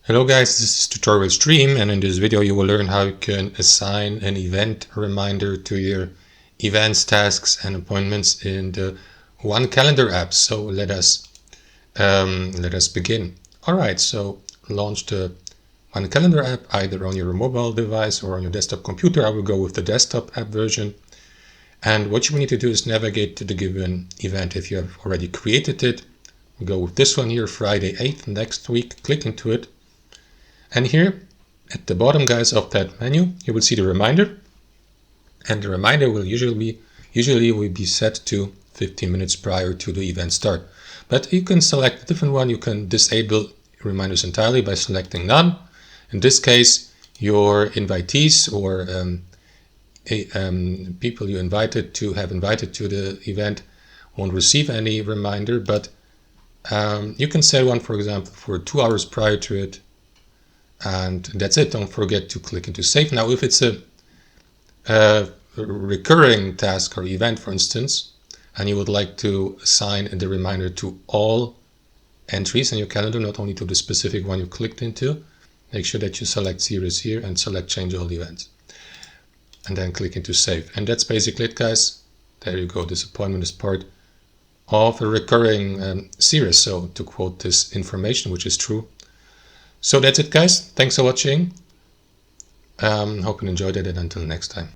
Hello guys, this is Tutorial Stream, and in this video you will learn how you can assign an event reminder to your events, tasks and appointments in the OneCalendar app. So let us begin. Alright, so launch the OneCalendar app either on your mobile device or on your desktop computer. I will go with the desktop app version. And what you need to do is navigate to the given event. If you have already created it, go with this one here, Friday 8th, next week, click into it. And here at the bottom, guys, of that menu, you will see the reminder. And the reminder will usually be set to 15 minutes prior to the event start. But you can select a different one. You can disable reminders entirely by selecting none. In this case, your invitees or people you have invited to the event won't receive any reminder, but you can set one, for example, for 2 hours prior to it, and that's it. Don't forget to click into save. Now, if it's a recurring task or event, for instance, and you would like to assign the reminder to all entries in your calendar, not only to the specific one you clicked into, make sure that you select series here and select change all events. And then click into save. And that's basically it, guys. There you go. This appointment is part of a recurring series. So to quote this information, which is true. So that's it, guys. Thanks for watching. Hope you enjoyed it, and until next time.